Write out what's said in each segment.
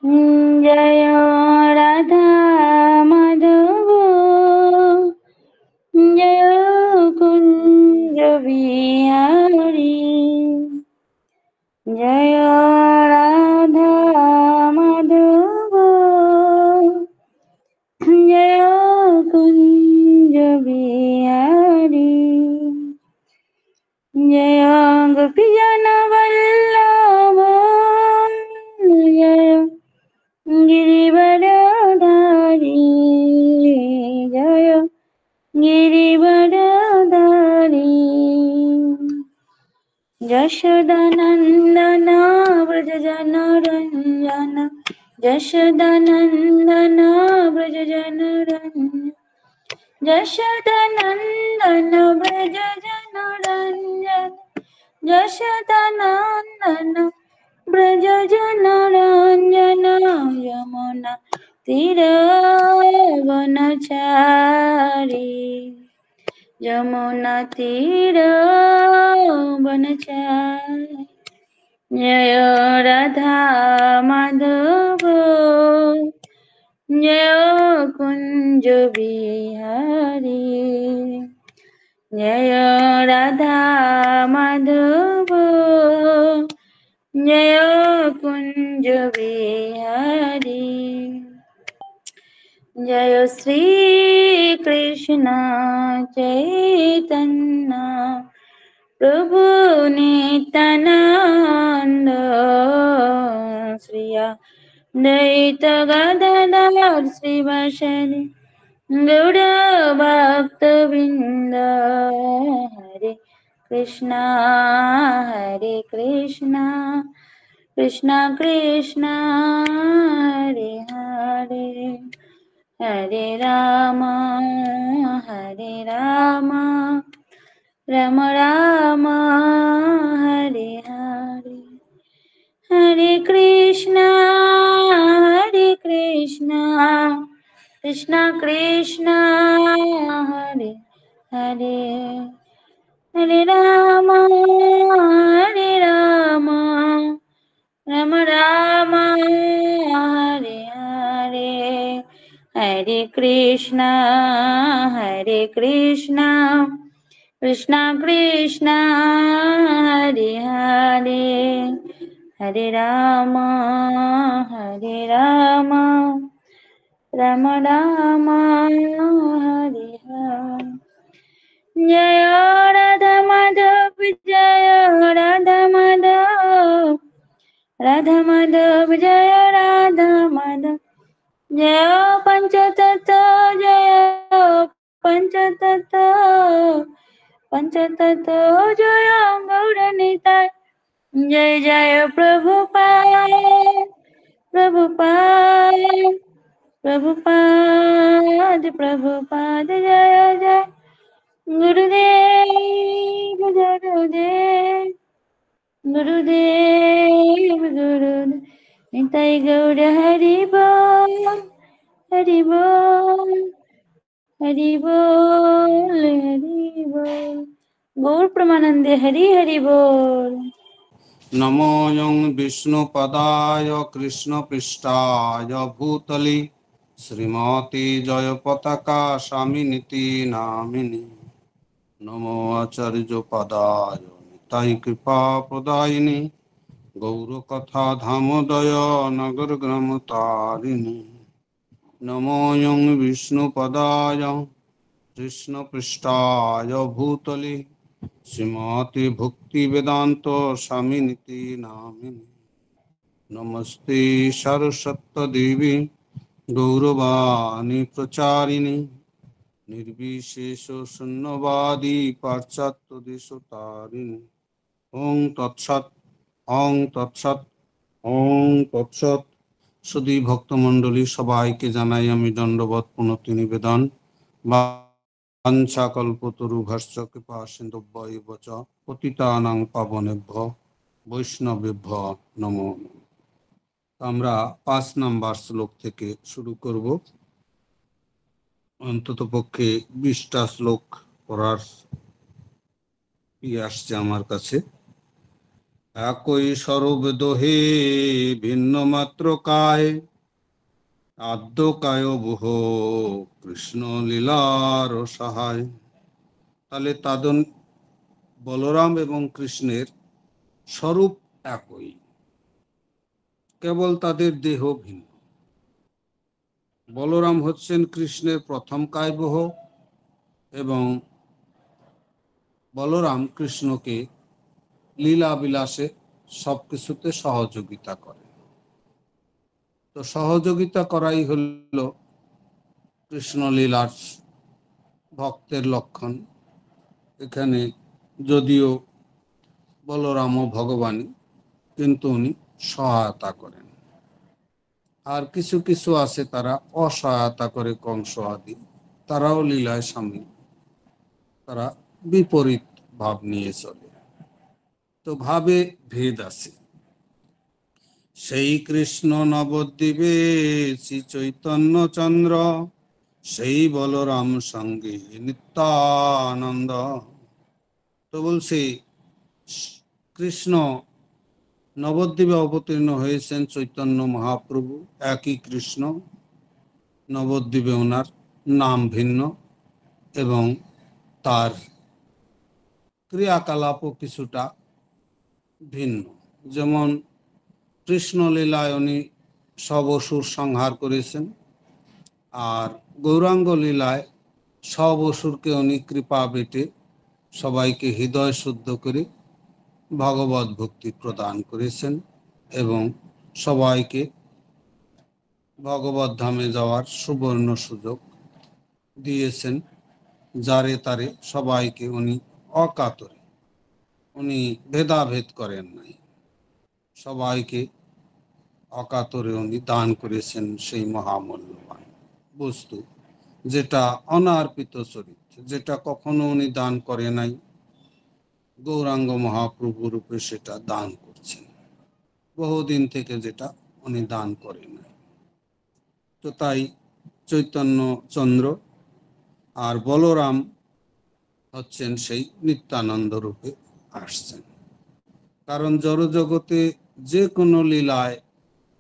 জয় রাধা মাধব জয় কুঞ্জ বিহারী জয় রাধা মাধব জয় কুঞ্জ বিহারী জয় গোপীজন বল্লভ জয় গিরিবরধারী জয় গিরিবরধারী যশোদানন্দন ব্রজজনরঞ্জন যশোদানন্দন ব্রজজনরঞ্জন যশোদানন্দন ব্রজজনরঞ্জন যশোদানন্দন ব্রজজনরঞ্জন যমুনা তীরবনচারী যমুনা তীরবনচারী জয় রাধা মাধব জয় কুঞ্জ বিহারী জয় রাধা মাধব জয় কুঞ্জ বিহারী জয় শ্রী কৃষ্ণ চৈতন্য প্রভু নিত্যানন্দ শ্রীয়া দ্বৈত গদাধর শ্রীবাসাদি গৌর ভক্তবৃন্দ হরে কৃষ্ণ কৃষ্ণ কৃষ্ণ হরে হরে হরে রাম রাম রাম হরে হরে হরে কৃষ্ণ কৃষ্ণ কৃষ্ণ হরে হরে হরে রাম রাম রাম হরে হরে হরে কৃষ্ণ কৃষ্ণ কৃষ্ণ হরে হরে হরে রাম রাম রাম হরে হরে জয় রাধা মাধব জয় রাধা মাধব রাধা মাধব জয় রাধা মাধব জয় পঞ্চতত্ত্ব জয় পঞ্চতত্ত্ব জয় গৌর নিতাই জয় জয় প্রভুপাদ জয় জয় গুরুদেব নিতাই গৌর হরি বল গৌর প্রেমানন্দে হরি হরি বল। নমোয়ং বিষ্ণুপদায় কৃষ্ণপৃষ্ঠায় ভূতলে শ্রীমতী জয় পতাকা স্বামিনীতি নামিনী নমো আচার্য পদায় নিতাই কৃপা প্রদায়িনী গৌরকথা ধামোদয় নগর গ্রাম তারিণী নমোয়ং বিষ্ণুপদায় কৃষ্ণপৃষ্ঠায় ভূতলে শ্রীমতী ভক্তি বেদান্ত স্বামিনীতি নামিনী নমস্তে সরস্বতী দেবী গৌরবাণী প্রচারিণী নির্বিশেষ শূন্যবাদী পাশ্চাত্য দেশতারিণী ওং তৎসৎ ওং তৎসৎ ওং তৎসৎ। সুধী ভক্তমণ্ডলী সবাইকে জানাই আমি দণ্ডবৎ প্রণতি নিবেদন। বাঞ্ছাকল্পতরুভ্যশ্চ কৃপা সিন্ধুভ্যৈব চ পতিতানাং পাবনেভ্যো বৈষ্ণবেভ্যো নমো। আমরা 5 নম্বর শ্লোক থেকে শুরু করব। অন্তত পক্ষে 20টা শ্লোক পড়ার আসছে আমার কাছে। একই স্বরূপ দোহে ভিন্ন মাত্র কায়, আদ্য কায় বুহ কৃষ্ণ লীলার সহায়। তাহলে তাদন বলরাম এবং কৃষ্ণের স্বরূপ একই, কেবল তাদের দেহ ভিন্ন। বলরাম হচ্ছেন কৃষ্ণের প্রথম কায়বহ এবং বলরাম কৃষ্ণকে লীলা বিলাসে সবকিছুতে সহযোগিতা করে। তো সহযোগিতা করাই হল কৃষ্ণ লীলার ভক্তের লক্ষণ। এখানে যদিও বলরামও ভগবানই, কিন্তু উনি সহায়তা করেন। আর কিছু কিছু আছে তারা অসহায়তা করে, কংস আদি, তারাও লীলায় সামিল, তারা বিপরীত ভাব নিয়ে চলে। তো ভাবে ভেদ আছে। সেই কৃষ্ণ নবদ্বীপে শ্রী চৈতন্য চন্দ্র, সেই বলরাম সঙ্গে নিত্যানন্দ। তো বলছি কৃষ্ণ নবদ্বীপে অবতীর্ণ হয়েছেন চৈতন্য মহাপ্রভু, একই কৃষ্ণ। নবদ্বীপে ওনার নাম ভিন্ন এবং তার ক্রিয়াকলাপও কিছুটা ভিন্ন। যেমন কৃষ্ণলীলায় উনি সব অসুর সংহার করেছেন, আর গৌরাঙ্গ লীলায় সব অসুরকে উনি কৃপা বেটে সবাইকে হৃদয় শুদ্ধ করে ভগবত ভক্তি প্রদান করেছেন এবং সবাইকে ভগবত ধামে যাওয়ার সুবর্ণ সুযোগ দিয়েছেন। যারে তারে সবাইকে উনি অকাতরে, উনি ভেদাভেদ করেন নাই, সবাইকে অকাতরে উনি দান করেছেন সেই মহামূল্যবান বস্তু, যেটা অনার্পিত চরিত্র, যেটা কখনো উনি দান করে নাই। গৌরাঙ্গ মহাপ্রভু রূপে সেটা দান করছেন বহুদিন থেকে, যেটা উনি দান করেন নাই। তো তাই চৈতন্য চন্দ্র আর বলরাম হচ্ছেন সেই নিত্যানন্দ রূপে আসছেন। কারণ জড় জগতে যে কোনো লীলায়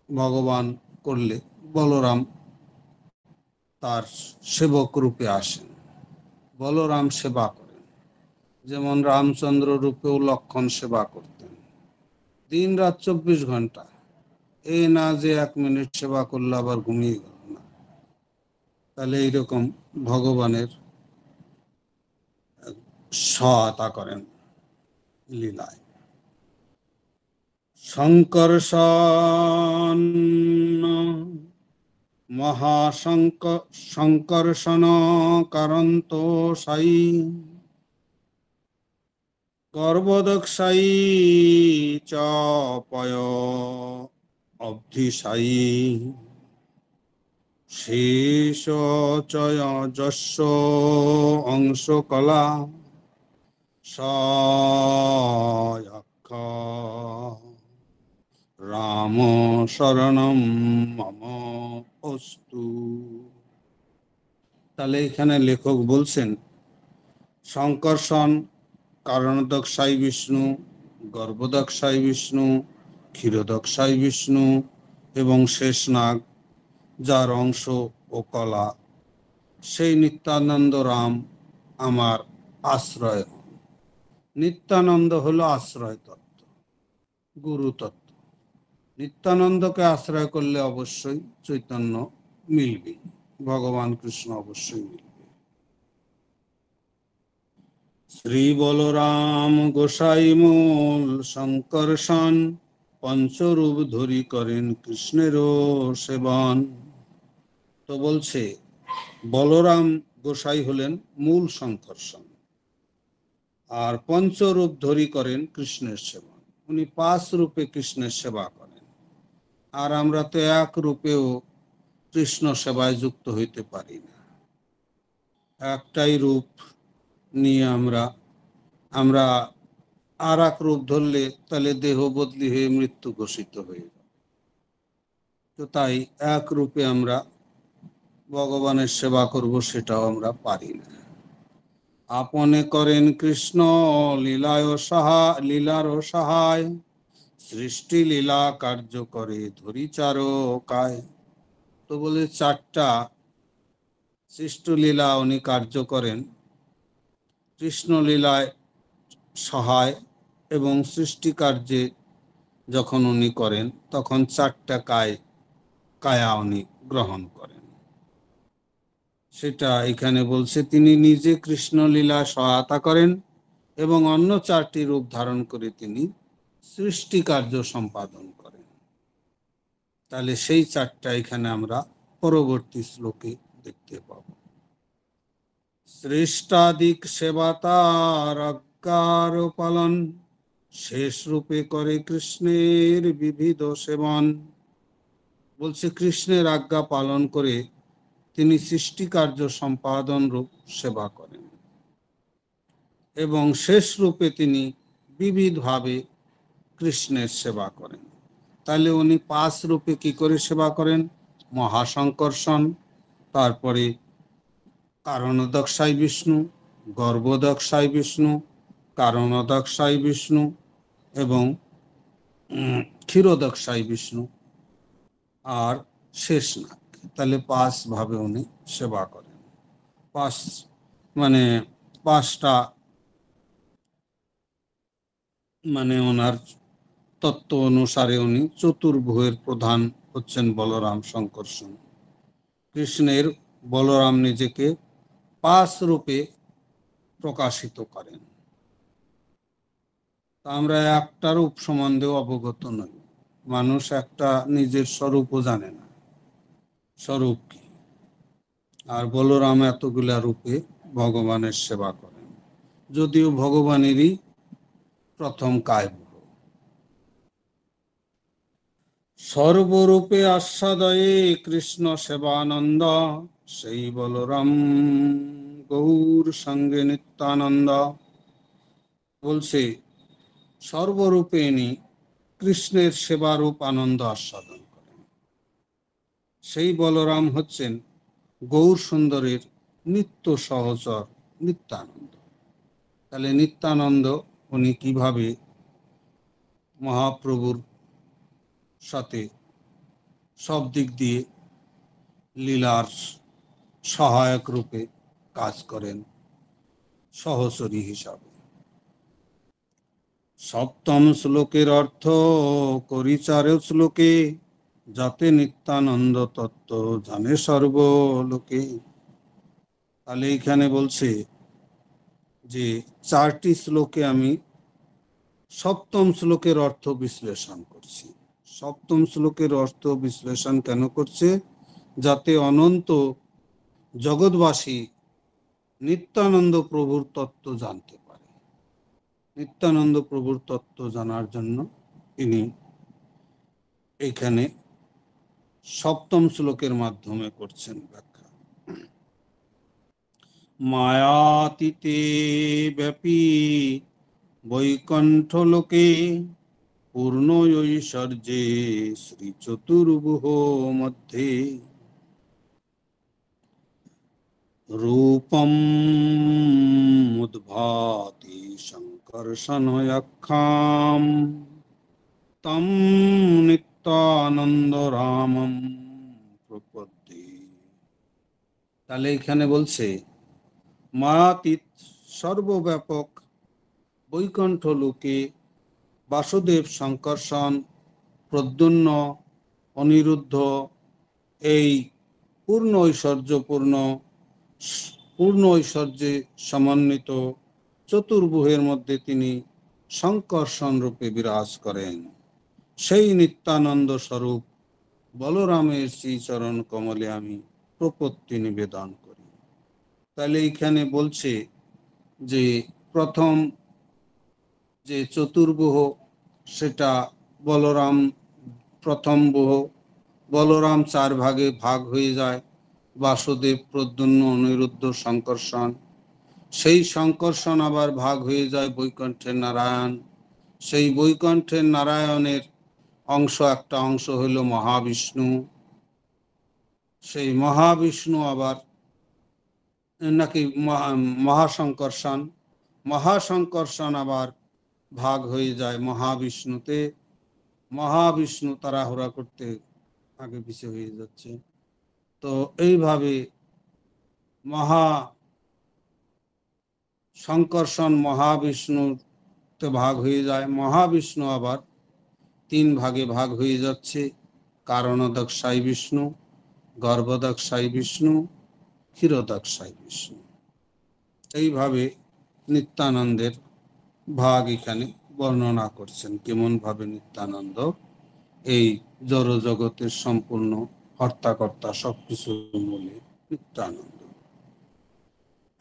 ভগবান করলে বলরাম তার সেবক রূপে আসেন, বলরাম সেবা করেন। যেমন রামচন্দ্র রূপেও লক্ষণ সেবা করতেন দিন রাত 24 ঘন্টা। এই না যে 1 মিনিট সেবা করলে আবার ঘুমিয়ে গেল না। তাহলে এইরকম ভগবানের সহায়তা করেন লীলায়। শঙ্কর্ষণ মহাশঙ্কর্ষণ কারন্ত সাই, গর্ভদক্ষাই চ পয় অব্ধিসাই, শেষ চয় যস্য অংশ কলা সয়াক্ষ রাম শরণম মম অস্তু। তাহলে এখানে লেখক বলছেন শঙ্কর্ষণ কারণদক্ষাই বিষ্ণু, গর্ভদক্ষাই বিষ্ণু, ক্ষীরদক্ষাই বিষ্ণু এবং শেষনাগ যার অংশ ও কলা, সেই নিত্যানন্দ রাম আমার আশ্রয়। নিত্যানন্দ হলো আশ্রয় তত্ত্ব, গুরু তত্ত্ব। নিত্যানন্দকে আশ্রয় করলে অবশ্যই চৈতন্য মিলবে, ভগবান কৃষ্ণ অবশ্যই মিলবে। শ্রী বলরাম গোসাই মূল শঙ্কর্ষণ, পঞ্চরূপ ধরি করেন কৃষ্ণেরও সেবন। তো বলছে বলরাম গোসাই হলেন মূল শঙ্কর্ষণ, আর পঞ্চরূপ ধরি করেন কৃষ্ণের সেবা। উনি 5 রূপে কৃষ্ণের সেবা করেন, আর আমরা তো এক রূপেও কৃষ্ণ সেবায় যুক্ত হইতে পারি না। একটাই রূপ নিয়ে আমরা আর এক রূপ ধরলে তাহলে দেহ বদলি হয়ে মৃত্যু ঘোষিত হয়ে যাবে। তো তাই এক রূপে আমরা ভগবানের সেবা করব, সেটাও আমরা পারি না। আপনে করেন কৃষ্ণ লীলার সহায়, সৃষ্টি লীলা কার্য করে ধরিচার কায়। তো বলে চারটা সৃষ্টি লীলা উনি কার্য করেন, কৃষ্ণ লীলায় সহায় এবং সৃষ্টি কার্যে যখন উনি করেন তখন চারটা কায়া উনি গ্রহণ করেন। সেটা এখানে বলছে তিনি নিজে কৃষ্ণ লীলা সহায়তা করেন এবং অন্য চারটি রূপ ধারণ করে তিনি সৃষ্টি কার্য সম্পাদন করেন। তাহলে সেই চারটা এখানে আমরা পরবর্তী শ্লোকে দেখতে পাব। সৃষ্টাদিক সেবা তার আজ্ঞার পালন, শেষ রূপে করে কৃষ্ণের বিবিধ সেবন। বলছে কৃষ্ণের আজ্ঞা পালন করে তিনি সৃষ্টি কার্য সম্পাদন রূপ সেবা করেন এবং শেষ রূপে তিনি বিবিধভাবে কৃষ্ণের সেবা করেন। তাহলে উনি 5 রূপে কি করে সেবা করেন? মহাসংকর্ষণ, তারপরে কারণোদক্ষায় বিষ্ণু, গর্ভোদক্ষায় বিষ্ণু, কারণোদক্ষায় বিষ্ণু এবং ক্ষীরোদক্ষায় বিষ্ণু আর শেষনাগ। তাহলে 5 ভাবে উনি সেবা করেন। 5 মানে 5টা মানে ওনার তত্ত্ব অনুসারে উনি চতুর্ভুজের প্রধান হচ্ছেন বলরাম সংকর্ষণ। কৃষ্ণের বলরাম নিজেকে 5 রূপে প্রকাশিত করেন। আমরা একটা রূপ সম্বন্ধেও অবগত নই। মানুষ একটা নিজের স্বরূপও জানে না, স্বরূপ কি। আর বলরাম এতগুলা রূপে ভগবানের সেবা করেন, যদিও ভগবানেরই প্রথম কায়। সর্বরূপে আস্বাদয়ে কৃষ্ণ সেবানন্দ, সেই বলরাম গৌর সঙ্গে নিত্যানন্দ। বলছে সর্বরূপে ইনি কৃষ্ণের সেবারূপ আনন্দ আস্বাদন করেন। সেই বলরাম হচ্ছেন গৌর সুন্দরের নিত্য সহচর নিত্যানন্দ। তাহলে নিত্যানন্দ উনি কিভাবে মহাপ্রভুর সাথে সব দিক দিয়ে লীলার সহায়ক রূপে কাজ করেন সহচরী হিসাবে। সপ্তম শ্লোকের অর্থ করি 4 শ্লোকে, যাতে নিত্যানন্দ তত্ত্ব জানে সর্বলোকে। তাহলে এখানে বলছে যে 4টি শ্লোকে আমি সপ্তম শ্লোকের অর্থ বিশ্লেষণ করছি। সপ্তম শ্লোকের অর্থ বিশ্লেষণ কেন করছে? যাতে অনন্ত জগৎবাসী নিত্যানন্দ প্রভুর তত্ত্ব জানতে পারে। নিত্যানন্দ প্রভুর তত্ত্ব জানার জন্য তিনি এখানে সপ্তম শ্লোকের মাধ্যমে করছেন ব্যাখ্যা। মায়াতীতে ব্যাপী বৈকুণ্ঠ লোকে, পূর্ণ ঐশ্বর্যে শ্রী চতুর্ভুজ মধ্যে, রূপম উদ্ভাতি সংকর্ষণয়াখ্যাম, তম নিত্যানন্দ রামম প্রপদ্যে। তাহলে এখানে বলছে মায়াতীত সর্বব্যাপক বৈকুণ্ঠ লোকে বাসুদেব, সংকর্ষণ, প্রদ্যুম্ন, অনিরুদ্ধ এই পূর্ণ ঐশ্বর্যে সমন্বিত চতুর্ভুজের মধ্যে তিনি সংকর্ষণ রূপে বিরাজ করেন। সেই নিত্যানন্দ স্বরূপ বলরামের শ্রীচরণ কমলে আমি প্রপত্তি নিবেদন করি। তাহলে এইখানে বলছে যে প্রথম যে চতুর্ভুজ সেটা বলরাম প্রথম বুহ। বলরাম 4 ভাগে ভাগ হয়ে যায়, বাসুদেব, প্রদ্যুম্ন, অনিরুদ্ধ, সংকর্ষণ। সেই সংকর্ষণ আবার ভাগ হয়ে যায় বৈকুণ্ঠের নারায়ণ। সেই বৈকুণ্ঠের নারায়ণের একটা অংশ হইল মহাবিষ্ণু। সেই মহাবিষ্ণু আবার নাকি মহাসংকর্ষণ আবার ভাগ হয়ে যায় মহাবিষ্ণুতে। মহাবিষ্ণু তাড়াহুড়া করতে আগে পিছে হয়ে যাচ্ছে। তো এইভাবে মহা সংকর্ষণ মহাবিষ্ণুতে ভাগ হয়ে যায়। মহাবিষ্ণু আবার তিন ভাগে ভাগ হয়ে যাচ্ছে: কারণোদকশায়ী বিষ্ণু, গর্ভোদকশায়ী বিষ্ণু, ক্ষীরোদকশায়ী বিষ্ণু। এইভাবে নিত্যানন্দের ভাগ এখানে বর্ণনা করছেন, কেমন ভাবে নিত্যানন্দ এই জড় জগতের সম্পূর্ণ হর্তাকর্তা, সবকিছুর মূলে নিত্যানন্দ।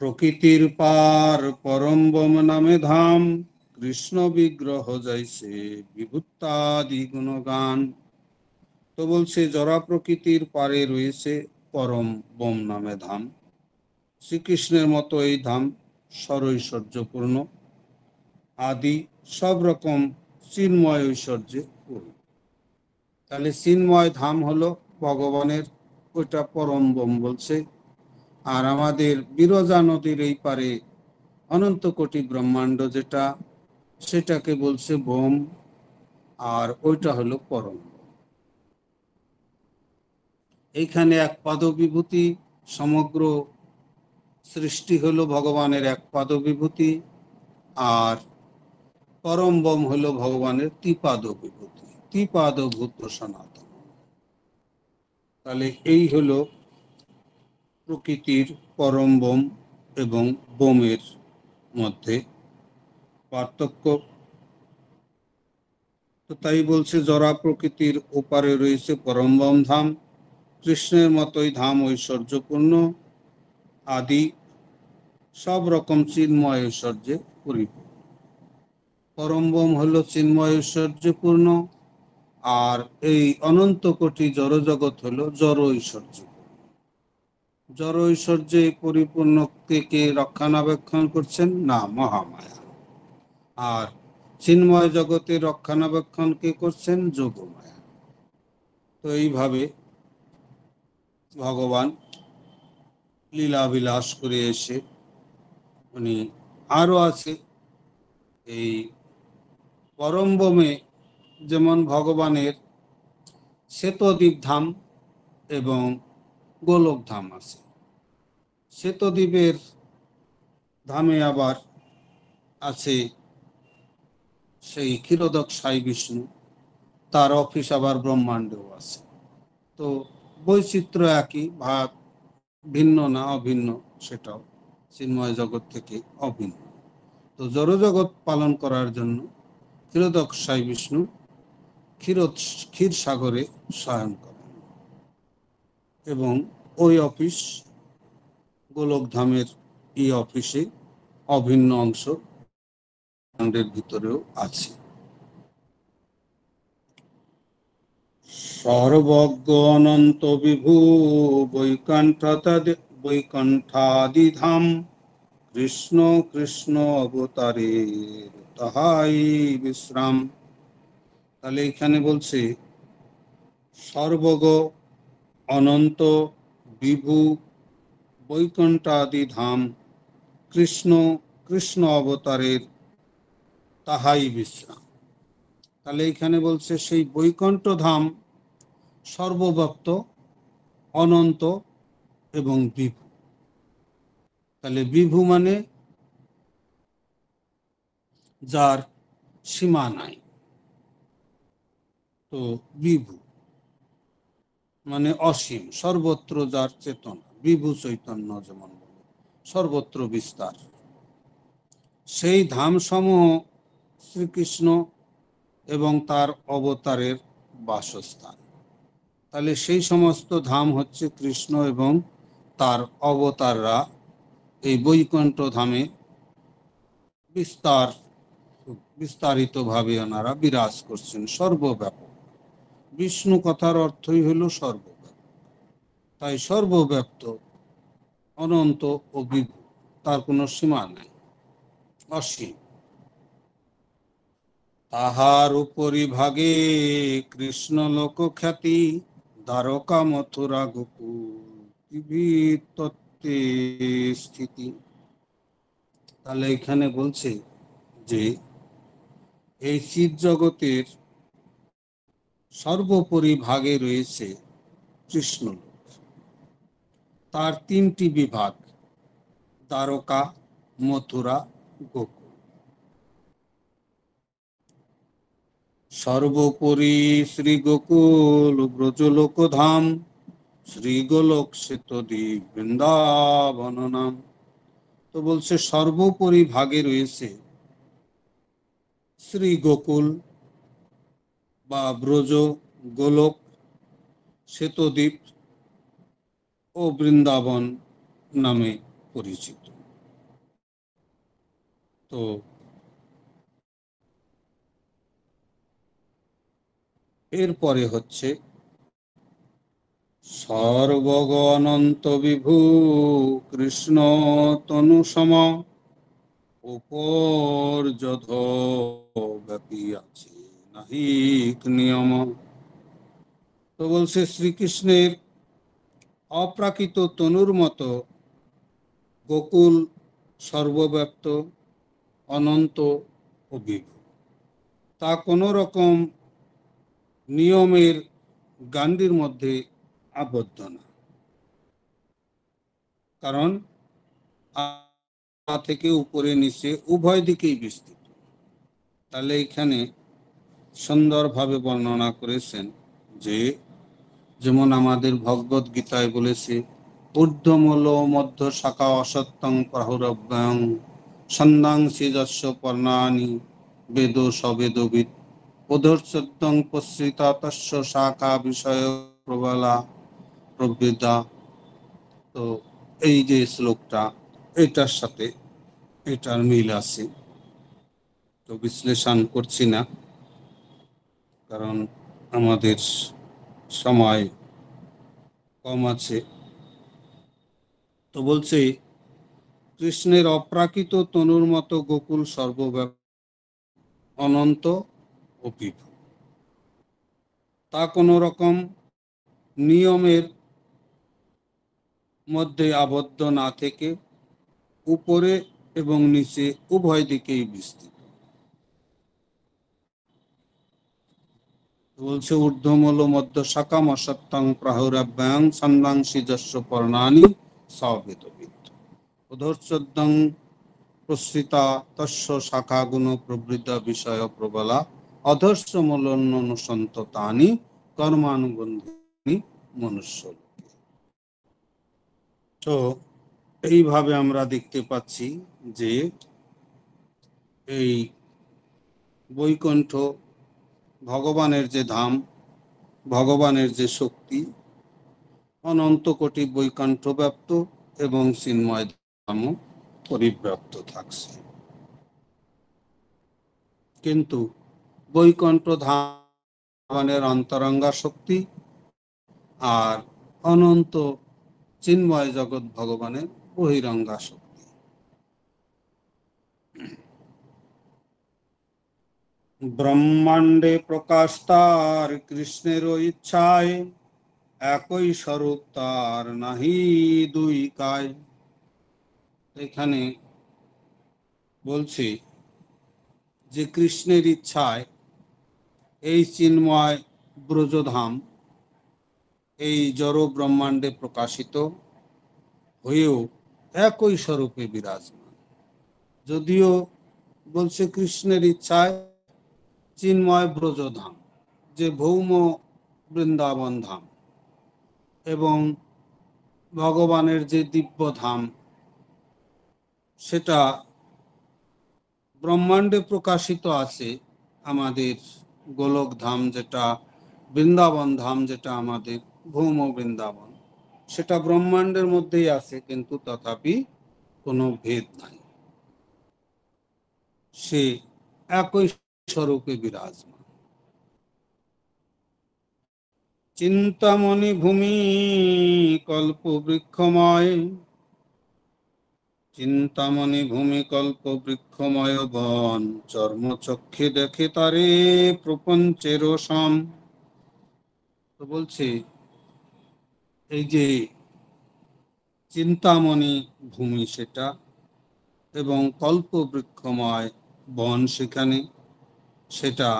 প্রকৃতির পার পরম বম নামে ধাম, কৃষ্ণ বিগ্রহ যাইছে বিভূতাদি গুণগান। তো বলছে জরা প্রকৃতির পারে রয়েছে পরম বম নামে ধাম। শ্রীকৃষ্ণের মতো এই ধাম সরৈশ্বর্যপূর্ণ, আদি, সব রকম চিন্ময় ঐশ্বর্যে পূর্ণ। তাহলে চিন্ময় ধাম হলো ভগবানের, ওইটা পরম বম বলছে। আর আমাদের বিরজা নদীর এই পারে অনন্ত কোটি ব্রহ্মাণ্ড যেটা, সেটাকে বলছে বোম, আর ওইটা হলো পরম। এইখানে এক পাদ বিভূতি, সমগ্র সৃষ্টি হলো ভগবানের এক পাদ বিভূতি, আর পরম বোম হলো ভগবানের ত্রিপাদ বিভূতি, ত্রিপাদ ভূত সনাতন। তাহলে এই হলো প্রকৃতির পরম বোম এবং বোমের মধ্যে পার্থক্য। তো তাই বলছে জরা প্রকৃতির ওপারে রয়েছে পরম বোম ধাম, কৃষ্ণের মতোই ধাম ঐশ্বর্যপূর্ণ, আদি, সব রকম চিন্ময় ঐশ্বর্যে পরিপূর্ণ। পরম বোম হলো চিন্ময় ঐশ্বর্যপূর্ণ, আর এই অনন্ত কোটি জড়জগৎ হলো জড় ঐশ্বর্য। জড় ঐশ্বর্যে পরিপূর্ণ কে রক্ষণাবেক্ষণ করছেন? না, মহামায়া। আর চিন্ময় জগতের রক্ষণাবেক্ষণ কে করছেন? যোগমায়া। তো এইভাবে ভগবান লীলা বিলাস করে এসে উনি আরো আছে এই পরম বোমে, যেমন ভগবানের শ্বেতদ্বীপ ধাম এবং গোলক ধাম আছে। শ্বেতদ্বীপের ধামে আবার আছে সেই ক্ষীরোদক বিষ্ণু, তার অফিস আবার ব্রহ্মাণ্ডেও আছে। তো বৈচিত্র্য একই, ভাগ ভিন্ন না, অভিন্ন, সেটাও চিন্ময় জগৎ থেকে অভিন্ন। তো জড়জগৎ পালন করার জন্য ক্ষীরোদক বিষ্ণু ক্ষীর সাগরে শয়ন করেন, এবং ওই অফিস গোলক ধামের এই অফিসে অভিন্ন অংশ ব্রহ্মাণ্ডের ভিতরেও আছে। সর্বজ্ঞ অনন্ত বিভু বৈকণ্ঠাদি ধাম, কৃষ্ণ কৃষ্ণ অবতারের তাহাই বিশ্রাম। তাহলে এখানে বলছে সর্বজ্ঞ, অনন্ত, বিভু, বৈকণ্ঠাদি ধাম, কৃষ্ণ কৃষ্ণ অবতারের তাহাই বিশ্রাম। তাহলে এখানে বলছে সেই বৈকুণ্ঠ ধাম সর্বব্যাপ্ত, অনন্ত এবং বিভু। তাহলে বিভু মানে যার সীমা নাই। তো বিভু মানে অসীম, সর্বত্র যার চেতনা, বিভু চৈতন্য যেমন বলে, সর্বত্র বিস্তার। সেই ধামসমূহ শ্রীকৃষ্ণ এবং তার অবতারের বাসস্থান। তাহলে সেই সমস্ত ধাম হচ্ছে কৃষ্ণ এবং তার অবতাররা এই বৈকুণ্ঠ ধামে বিস্তারিত ভাবে ওনারা বিরাজ করছেন, সর্বব্যাপক। বিষ্ণু কথার অর্থই হলো সর্বব্যাপক। তাই সর্বব্যাপ্ত, অনন্ত ও বিভু, তার কোনো সীমা নাই, অসীম। তাহার উপরি ভাগে কৃষ্ণ লোক খ্যাতি, দ্বারকা মথুরা গোকুল তত্ত্বে স্থিতি। তাহলে এখানে বলছে যে এই চিৎ জগতের সর্বোপরি ভাগে রয়েছে কৃষ্ণলোক। তার তিনটি বিভাগ: দ্বারকা, মথুরা, গোকুল। সর্বোপরি শ্রী গোকুল ব্রজলোকধাম, শ্রী গোলক শ্বেতদ্বীপ বৃন্দাবন নাম। তো বলছে সর্বোপরি ভাগে রয়েছে শ্রী গোকুল বা ব্রজ, গোলক, শ্বেতদ্বীপ ও বৃন্দাবন নামে পরিচিত। তো এরপরে হচ্ছে সর্বগ অনন্ত বিভু কৃষ্ণ তনু সম, উপর্যধ ব্যাপী আছে নাহিক নিয়ম। তো বলছে শ্রীকৃষ্ণের অপ্রাকৃত তনুর মতো গোকুল সর্বব্যাপ্ত, অনন্ত ও বিভু। তা কোনো রকম নিয়মের গান্ডির মধ্যে আবদ্ধ না, কারণ থেকে উপরে নিচে উভয় দিকেই বিস্তৃত। তাহলে এখানে সুন্দরভাবে বর্ণনা করেছেন যে, যেমন আমাদের ভগবত গীতায় বলেছে, ঊর্ধ্বমূল মধ্য শাখা অসত্যং প্রাহুরব্যং ছন্দাংসি যস্য পর্ণানি বেদ সবেদবিদ অধর্ষত্যং পশ্রিতা তস্য শাখা বিষয় প্রবলা প্রবৃদ্ধা। তো এই যে শ্লোকটা, এটার সাথে এটার মিল আছে। তো বিশ্লেষণ করছি না, কারণ আমাদের সময় কম আছে। তো বলছে কৃষ্ণের অপ্রাকৃত তনুর মতো গোকুল সর্বব্যাপী, অনন্ত ও বিভু। তা কোনো রকম নিয়মের মধ্যে আবদ্ধ না থেকে উপরে এবং নিচে উভয় দিকেই বিস্তৃত। বলছে ঊর্ধ্বমূল মধ্য শাখাম অসত্যং প্রাহুরাভ্যাং ছন্দাংসি যস্য পর্ণানি সবেদবিদ অধর্ষত্যং প্রসৃতা তস্য শাখা গুণ প্রবৃদ্ধা বিষয় প্রবলা অধর্ষ মূলন্যনুসন্ত তানি কর্মানুবন্ধী মনুষ্য। তো এইভাবে আমরা দেখতে পাচ্ছি যে এই বৈকুণ্ঠ ভগবানের যে ধাম, ভগবানের যে শক্তি, অনন্ত কোটি বৈকুণ্ঠ ব্যাপ্ত এবং চিন্ময় ধাম পরিব্যাপ্ত থাকছে। কিন্তু বৈকুণ্ঠ ধামের অন্তরঙ্গা শক্তি আর অনন্ত চিন্ময় জগৎ ভগবানের বহিরঙ্গা শক্তি। ব্রহ্মাণ্ডে প্রকাশ তার কৃষ্ণের ইচ্ছায়, একই স্বরূপ তার নাহি দুই কায়। এখানে বলছি যে কৃষ্ণের ইচ্ছায় এই চিন্ময় ব্রজধাম এই জড় ব্রহ্মাণ্ডে প্রকাশিত হয়েও একই স্বরূপে বিরাজমান। যদিও বলছে কৃষ্ণের ইচ্ছায় চিন্ময় ব্রজধাম যে ভৌম বৃন্দাবন ধাম এবং ভগবানের যে দিব্য ধাম সেটা ব্রহ্মাণ্ডে প্রকাশিত আছে। আমাদের গোলক ধাম যেটা, বৃন্দাবন ধাম যেটা আমাদের ভৌম বৃন্দাবন, সেটা ব্রহ্মাণ্ডের মধ্যেই আছে, কিন্তু তথাপি কোনো ভেদ নাই, সে একই স্বরূপে বিরাজমান। চিন্তামণি ভূমি কল্প বৃক্ষময়, চিন্তামণি ভূমি কল্প বৃক্ষময় বন, চর্মচক্ষে দেখে তারে প্রপঞ্চের সম। তো বলছে এই যে চিন্তামণি ভূমি সেটা, এবং কল্প বৃক্ষময় বন সেখানে, সেটা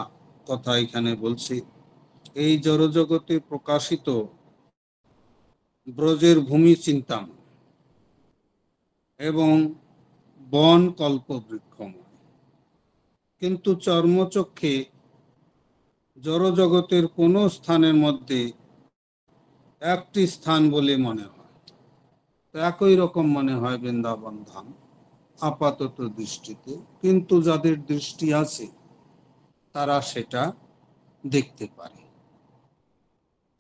কথা এখানে বলছি। এই জড়জগতে প্রকাশিত ব্রজের ভূমি চিন্তাময় এবং বন কল্পবৃক্ষময়, কিন্তু চর্মচক্ষে জড়জগতের কোনো স্থানের মধ্যে একটি স্থান বলে মনে হয়। তো একই রকম মনে হয় বৃন্দাবন ধাম আপাতত দৃষ্টিতে, কিন্তু যাদের দৃষ্টি আছে তারা সেটা দেখতে পারে।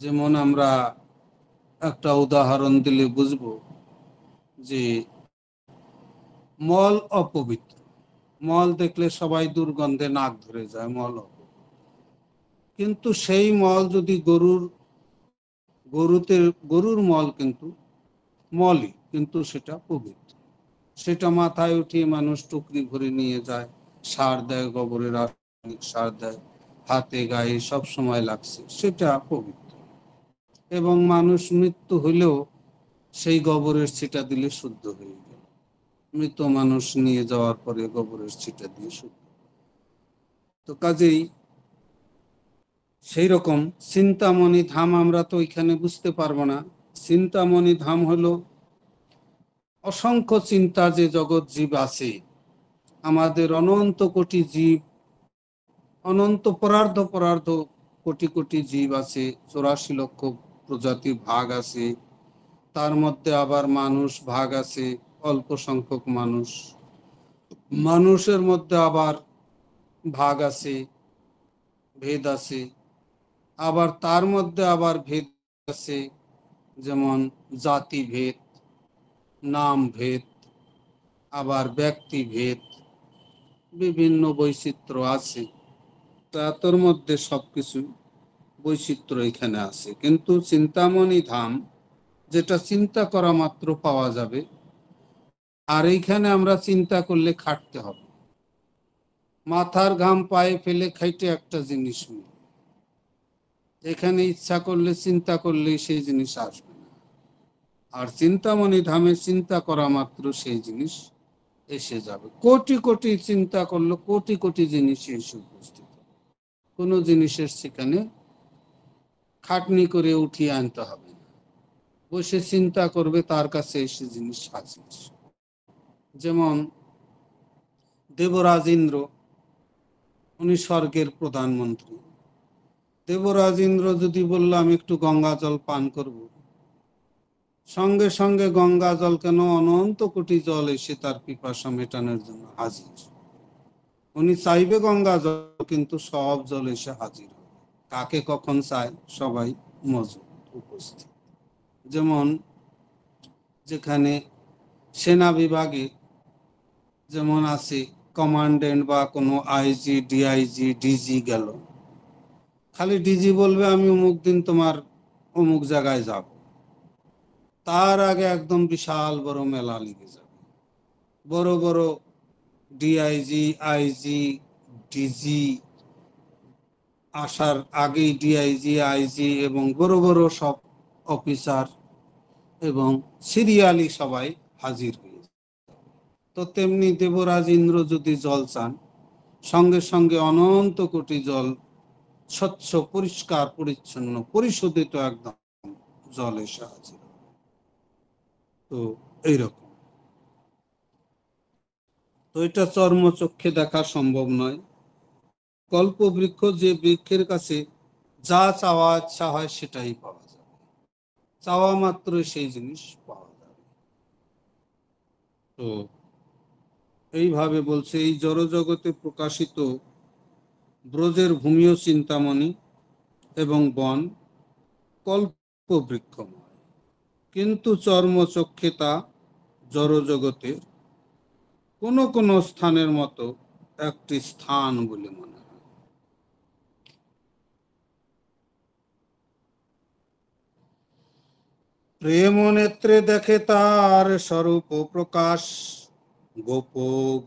যেমন আমরা একটা উদাহরণ দিলে বুঝবো যে মল অপবিত্র। মল দেখলে সবাই দুর্গন্ধে নাক ধরে যায়, মল অপবিত্র। কিন্তু সেই মল যদি গরুর মল কিন্তু মলই, কিন্তু সেটা পবিত্র। সেটা মাথায় উঠিয়ে মানুষ টুকরি ভরে নিয়ে যায়, সার দেয়, গোবরের রাসায়নিক সার দেয়, হাতে গায়ে সব সময় লাগছে, সেটা পবিত্র। এবং মানুষ মৃত্যু হইলেও সেই গোবরের ছিটা দিলে শুদ্ধ হয়ে গেল। মৃত মানুষ নিয়ে যাওয়ার পরে গোবরের ছিটা দিয়ে শুদ্ধ। তো কাজেই সেই রকম চিন্তামণি ধাম আমরা তো ওইখানে বুঝতে পারবো না। চিন্তামণি ধাম হলো অসংখ্য চিন্তা যে জগৎ জীব আছে, আমাদের অনন্ত কোটি জীব, অনন্ত পরার্ধ পরার্ধ কোটি কোটি জীব আছে, 84 লক্ষ প্রজাতি ভাগ আছে, তার মধ্যে আবার মানুষ ভাগ আছে, অল্প সংখ্যক মানুষ, মানুষের মধ্যে আবার ভাগ আছে, ভেদ আছে, আবার তার মধ্যে আবার ভেদ আছে, যেমন জাতি ভেদ, নাম ভেদ, আবার ব্যক্তি ভেদ, বিভিন্ন বৈচিত্র্য আছে। তা তোর মধ্যে সবকিছু বৈচিত্র্য এখানে আছে। কিন্তু চিন্তামণি ধাম যেটা চিন্তা করা মাত্র পাওয়া যাবে, আর এইখানে আমরা চিন্তা করলে খাটতে হবে, মাথার ঘাম পায়ে ফেলে খাইতে একটা জিনিস মিলে। এখানে ইচ্ছা করলে চিন্তা করলে সেই জিনিস আসবে না, আর চিন্তামণি ধামে চিন্তা করা মাত্র সেই জিনিস এসে যাবে। কোটি কোটি চিন্তা করলো, কোটি কোটি জিনিস এসে উপস্থিত। কোনো জিনিসের সেখানে খাটনি করে উঠিয়ে আনতে হবে না, বসে চিন্তা করবে, তার কাছে এসে জিনিস হাজির। যেমন দেবরাজ ইন্দ্র, উনি স্বর্গের প্রধানমন্ত্রী। দেবরাজ ইন্দ্র যদি বলল আমি একটু গঙ্গা জল পান করব, সঙ্গে সঙ্গে গঙ্গা জল কেন, অনন্ত কোটি জল এসে তার পিপাসা মেটানোর জন্য হাজির। উনি চাইবে গঙ্গা জল, কিন্তু সব জল এসে হাজির হবে। কাকে কখন চায়, সবাই মজুদ উপস্থিত। যেমন যেখানে সেনা বিভাগে যেমন আছে কমান্ডেন্ট বা কোনো আইজি, ডিআইজি, ডিজি গেল, খালি ডিজি বলবে আমি অমুক দিন তোমার অমুক জায়গায় যাব, তার আগে একদম বিশাল বড় মেলা লেগে যাবে। বড় বড় ডিআইজি, আইজি, ডিজি আসার আগেই ডিআইজি, আইজি এবং বড় বড় সব অফিসার এবং সিরিয়ালি সবাই হাজির হয়ে যায়। তো তেমনি দেবরাজ ইন্দ্র যদি জল চান, সঙ্গে সঙ্গে অনন্ত কোটি জল, স্বচ্ছ পরিষ্কার পরিচ্ছন্ন পরিশোধিত একদম জল এসে হাজির। তো এইরকম। তো এটা চর্মচক্ষে দেখা সম্ভব নয়। কল্পবৃক্ষ যে বৃক্ষের কাছে যা চাওয়া ইচ্ছা হয় সেটাই পাওয়া যাবে, চাওয়া মাত্র সেই জিনিস পাওয়া যাবে। তো এইভাবে বলছে এই জড়জগতে প্রকাশিত ব্রজের ভূমিও চিন্তামণি এবং বন কল্পবৃক্ষময়, কিন্তু চর্মচক্ষে তা জড়জগতের কোন কোন স্থানের মতো একটি স্থান বলে মনে হয়। প্রেম নেত্রে দেখে তার স্বরূপ প্রকাশ, গোপ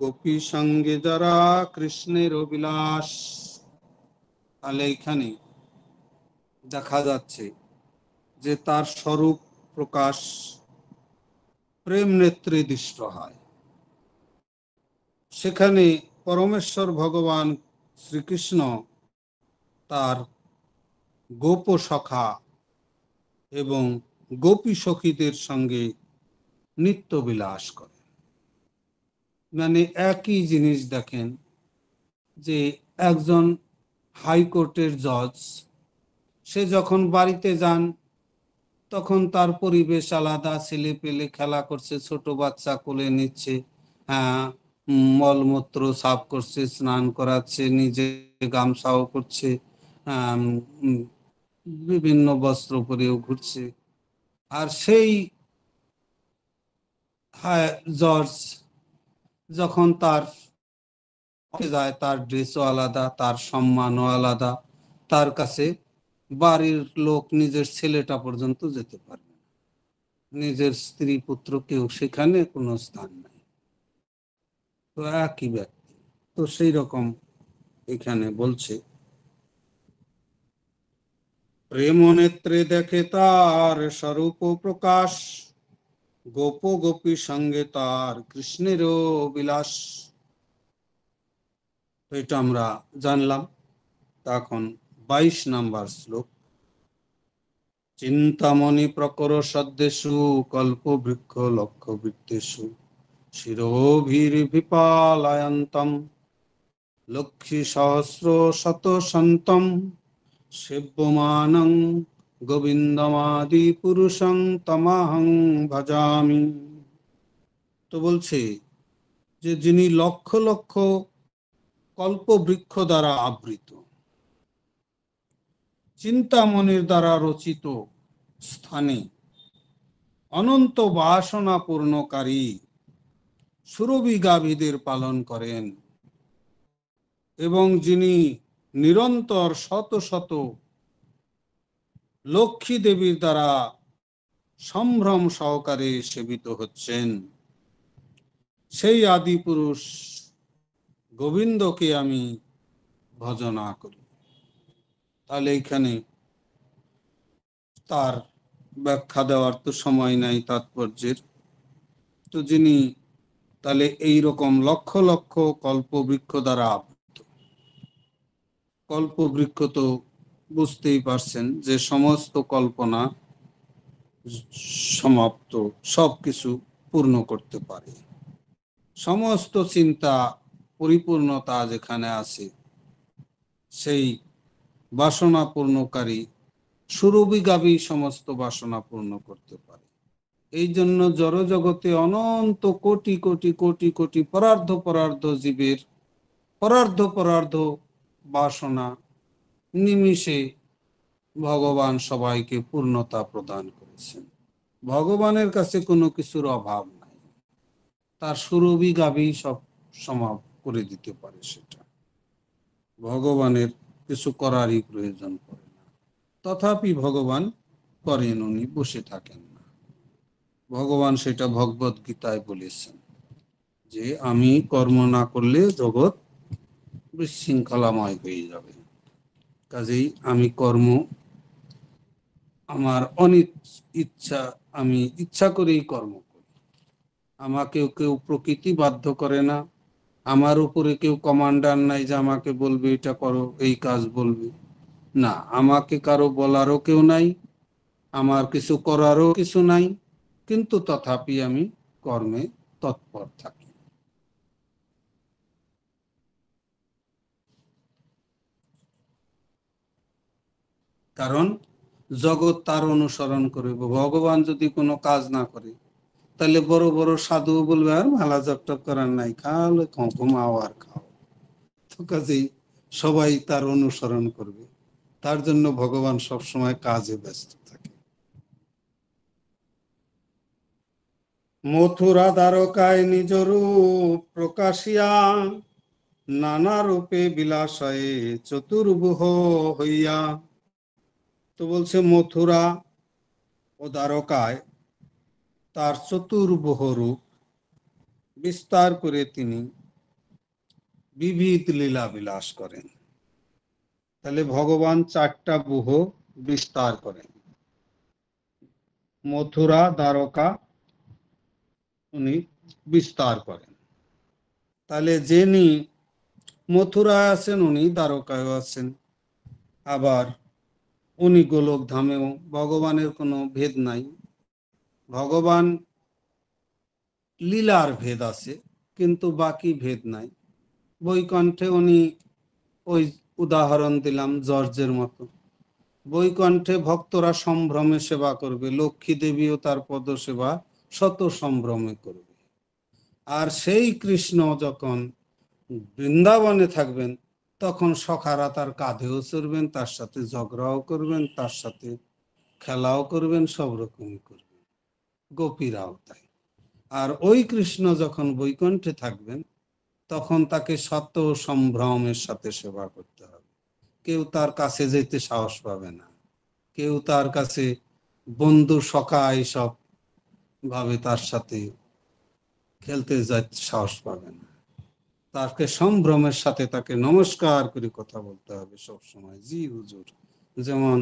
গোপী সঙ্গে যারা কৃষ্ণের অবিলাস। তাহলে এখানে দেখা যাচ্ছে যে তার স্বরূপ প্রকাশ প্রেম নেত্রে দৃষ্ট হয়। সেখানে পরমেশ্বর ভগবান শ্রীকৃষ্ণ তার গোপ সখা এবং গোপী সখীদের সঙ্গে নিত্য বিলাস করে। মানে একই জিনিস দেখেন যে একজন হাইকোর্টের জজ, সে যখন বাড়িতে যান তখন তার পরিবেশ আলাদা, ছেলে পেলে খেলা করছে, ছোট বাচ্চা কোলে নিচ্ছে, হ্যাঁ, মলমূত্র সাফ করছে, স্নান করাচ্ছে, নিজে গামছাও করছে, আম, উম, বিভিন্ন বস্ত্র পরেও ঘুরছে। আর সেই জর্জ যখন তার যায়, তার ড্রেসও আলাদা, তার সম্মানও আলাদা, তার কাছে বাড়ির লোক নিজের ছেলেটা পর্যন্ত যেতে পারবে না, নিজের স্ত্রী পুত্র কেউ সেখানে কোনো স্থান নাই। তো একই ব্যক্তি। তো সেই রকম এখানে বলছে, প্রেম নেত্রে দেখে তার স্বরূপ প্রকাশ, গোপ গোপী সঙ্গে তার কৃষ্ণেরও বিলাস। তো এটা আমরা জানলাম। এখন 22 নাম্বার শ্লোক। চিন্তামণি প্রকর সদ্দেশু কল্প বৃক্ষ লক্ষ্য বৃত্তেষু শিরোভির্বিপালায়ন্তম লক্ষ্মী সহস্র শত সন্তম সেব্যমানং গোবিন্দমাদি পুরুষং তমাহং ভজামি। তো বলছে যে যিনি লক্ষ লক্ষ কল্প বৃক্ষ দ্বারা আবৃত, চিন্তামণির দ্বারা রচিত স্থানে অনন্ত বাসনা পূর্ণকারী সুরভি গাভীদের পালন করেন, এবং যিনি নিরন্তর শত শত লক্ষ্মী দেবীর দ্বারা সম্ভ্রম সহকারে সেবিত হচ্ছেন, সেই আদি পুরুষ গোবিন্দকে আমি ভজনা করি। তাহলে এইখানে তার ব্যাখ্যা দেওয়ার তো সময় নাই তাৎপর্যের। তো যিনি তাহলে এই রকম লক্ষ লক্ষ কল্পবৃক্ষ দ্বারা আবৃত, কল্পবৃক্ষ তো বুঝতেই পারছেন যে সমস্ত কল্পনা সমাপ্ত, সবকিছু পূর্ণ করতে পারে, সমস্ত চিন্তা পরিপূর্ণতা যেখানে আছে, সেই বাসনা পূর্ণকারী সুরভি গাভী সমস্ত বাসনা পূর্ণ করতে পারে। এই জন্য জড় জগতে অনন্ত কোটি কোটি কোটি কোটি পরার্ধ পরার্ধ জীবের পরার্ধ পরার্ধ বাসনা নিমিষে ভগবান সবাইকে পূর্ণতা প্রদান করেছেন। ভগবানের কাছে কোনো কিছুর অভাব নাই, তার সুরভি গাভী সব সমাপ করে দিতে পারে, সেটা ভগবানের কিছু করারই প্রয়োজন পড়ে না। তথাপি ভগবান করেন, উনি বসে থাকেন না। ভগবান সেটা ভগবত গীতায় বলেছেন যে আমি কর্ম না করলে জগৎ বিশৃঙ্খলাময় হয়ে যাবে। কাজেই আমি কর্ম, আমার ইচ্ছা, আমি ইচ্ছা করেই কর্ম করি। আমাকে কেউ প্রকৃতি বাধ্য করে না, আমার উপরে কেউ কমান্ডার নাই যে আমাকে বলবে এটা করো, এই কাজ বলবে না, আমাকে কারো বলারও কেউ নাই, আমার কিছু করারও কিছু নাই, কিন্তু তথাপি আমি কর্মে তৎপর থাকি। কারণ জগৎ তার অনুসরণ করবে। ভগবান যদি কোনো কাজ না করে, তাহলে বড় বড় সাধু বলবে আর ভালা জপটপ করার নাই, খাওয়ালে ঘুমাও আর খাও। তো কাজেই সবাই তার অনুসরণ করবে, তার জন্য ভগবান সবসময় কাজে ব্যস্ত থাকে। মথুরা দ্বারকায় নিজ রূপ প্রকাশিয়া নানা রূপে বিলাসয়ে চতুর্ভুহ হইয়া। তো বলছে মথুরা ও দ্বারকায় তার চতুর্ভুহ রূপ বিস্তার করে তিনি বিবিধ লীলা বিলাস করেন। তাহলে ভগবান 4টা বুহ বিস্তার করেন, মথুরা দ্বারকা উনি বিস্তার করেন। তাহলে যিনি মথুরায় আছেন উনি দ্বারকায় আছেন, আবার উনি গোলক ধামেও, ভগবানের কোনো ভেদ নাই। ভগবান লীলার ভেদ আছে, কিন্তু বাকি ভেদ নাই। বৈকুণ্ঠে উনি, ওই উদাহরণ দিলাম জর্জের মতো, বৈকুণ্ঠে ভক্তরা সম্ভ্রমে সেবা করবে, লক্ষ্মী দেবীও তার পদ সেবা শত সম্ভ্রমে করবে। আর সেই কৃষ্ণ যখন বৃন্দাবনে থাকবেন, তখন সখারা তার কাঁধেও চড়বেন, তার সাথে ঝগড়াও করবেন, তার সাথে খেলাও করবেন, সব রকমই করবেন, গোপীরাও তাই। আর ওই কৃষ্ণ যখন বৈকুণ্ঠে থাকবেন, তখন তাকে শত সম্ভ্রমের সাথে সেবা করতে হবে। কেউ তার কাছে যেতে সাহস পাবে না, কেউ তার কাছে বন্ধু সখা এইসব ভাবে তার সাথে খেলতে যাইতে সাহস পাবে না। তাকে সম্ভ্রমের সাথে তাকে নমস্কার করে কথা বলতে হবে সব সময়, জি হুজুর। যেমন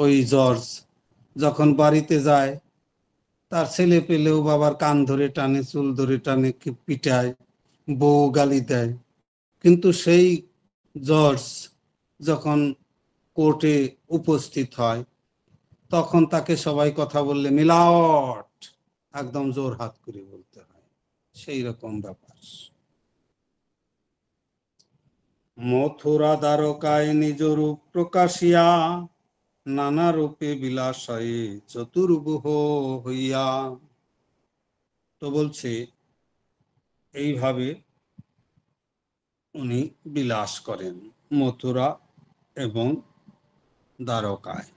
ওই জর্জ যখন বাড়িতে যায়, তার ছেলে পেলেও বাবার কান ধরে টানে, চুল ধরে টানে, পিটায়, বউ গালি দেয়, কিন্তু সেই জর্জ যখন কোর্টে উপস্থিত হয়, তখন তাকে সবাই কথা বললে মিলাওট, একদম জোর হাত করে বলতে হয়, সেই রকম ব্যাপার। মথুরা দ্বারকায় নিজ রূপ প্রকাশিয়া, নানা রূপে বিলাসয়ে চতুর্ভুহ হইয়া। তো বলছে এইভাবে উনি বিলাস করেন মথুরা এবং দ্বারকায়।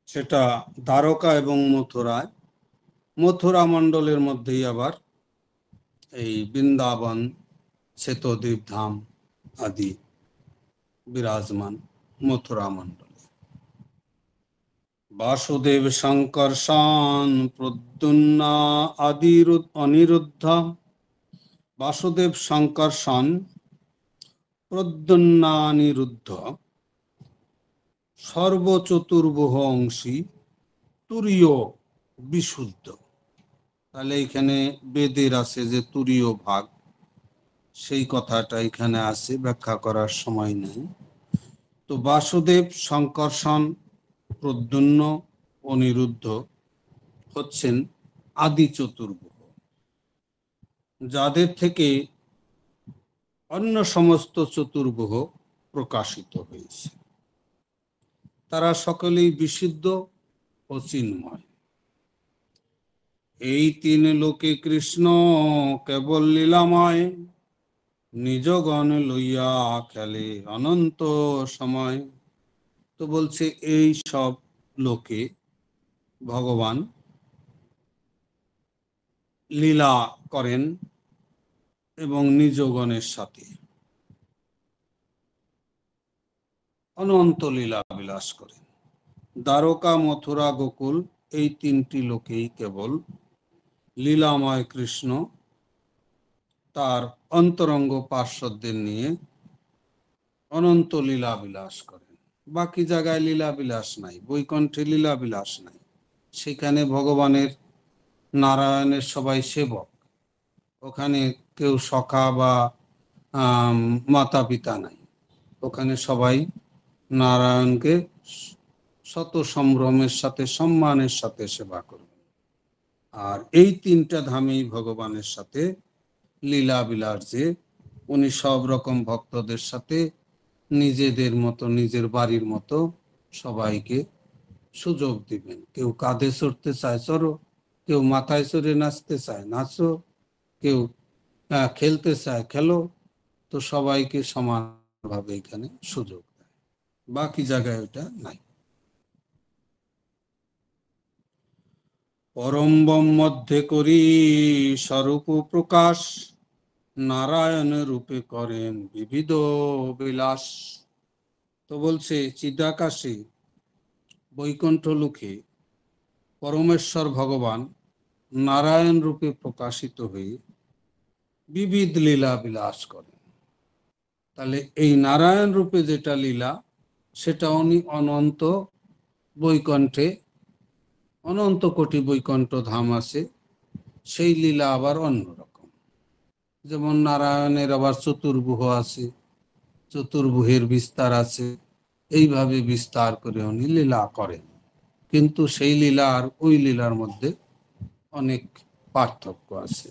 সেটা দ্বারকা এবং মথুরায়, মথুরা মণ্ডলের মধ্যেই আবার এই বৃন্দাবন, শ্বেতদ্বীপ ধাম আদি বিরাজমান মথুরা মণ্ডলে। বাসুদেব শঙ্কর্ষণ প্রদ্যুন্না আদি অনিরুদ্ধ, বাসুদেব শঙ্কর্ষণ প্রদ্যুন্নানিরুদ্ধ সর্বচতুর্ভুহ অংশী তুরীয় বিশুদ্ধ। তাহলে এখানে বেদের আছে যে তুরীয় ভাগ, সেই কথাটা এখানে আছে, ব্যাখ্যা করার সময় নেই। তো বাসুদেব শঙ্কর্ষণ প্রদ্যুন্ন অনিরুদ্ধ হচ্ছেন আদি চতুর্ভুহ, যাদের থেকে অন্য সমস্ত চতুর্ভুহ প্রকাশিত হয়েছে। তারা সকলেই বিশুদ্ধ ও চিন্ময়। এই তিন লোকে কৃষ্ণ কেবল লীলাময়, নিজ গণ লইয়া খেলে অনন্ত সময়। তো বলছে এই সব লোকে ভগবান লীলা করেন এবং নিজ গণের সাথে অনন্ত লীলা বিলাস করেন। দ্বারকা, মথুরা, গোকুল এই তিনটি লোকেই কেবল লীলাময় কৃষ্ণ তার অন্তরঙ্গ পার্শ্বদের নিয়ে অনন্ত লীলা বিলাস করেন। বাকি জায়গায় লীলা বিলাস নাই, বৈকুণ্ঠে লীলা বিলাস নাই। সেখানে ভগবানের, নারায়ণের সবাই সেবক, ওখানে কেউ সখা বা মাতা পিতা নাই, ওখানে সবাই নারায়ণকে শত সম্ভ্রমের সাথে সম্মানের সাথে সেবা করবে। আর এই তিনটা ধামেই ভগবানের সাথে লীলা বিলাস, যে উনি সব রকম ভক্তদের সাথে নিজেদের মতো, নিজের বাড়ির মতো সবাইকে সুযোগ দিবেন। কেউ কাঁধে চড়তে চায় চড়ো, কেউ মাথায় চড়ে নাচতে চায় নাচো, কেউ খেলতে চায় খেলো। তো সবাইকে সমানভাবে এখানে সুযোগ দেয়, বাকি জায়গায় ওটা নাই। পরম্বম মধ্যে করি স্বরূপ প্রকাশ, নারায়ণ রূপে করেন বিবিধ বিলাস। তো বলছে চিদাকাশে বৈকুণ্ঠ লোকে পরমেশ্বর ভগবান নারায়ণ রূপে প্রকাশিত হয়ে বিবিধ লীলা বিলাস করেন। তাহলে এই নারায়ণ রূপে যেটা লীলা, সেটা উনি অনন্ত বৈকুণ্ঠে, অনন্ত কোটি বৈকুণ্ঠ ধাম আছে, সেই লীলা আবার অন্যরকম। যেমন নারায়ণের আবার চতুর্ভুহ আছে, চতুর্ভুহের বিস্তার আছে, এইভাবে বিস্তার করে উনি লীলা করেন। কিন্তু সেই লীলা আর ওই লীলার মধ্যে অনেক পার্থক্য আছে।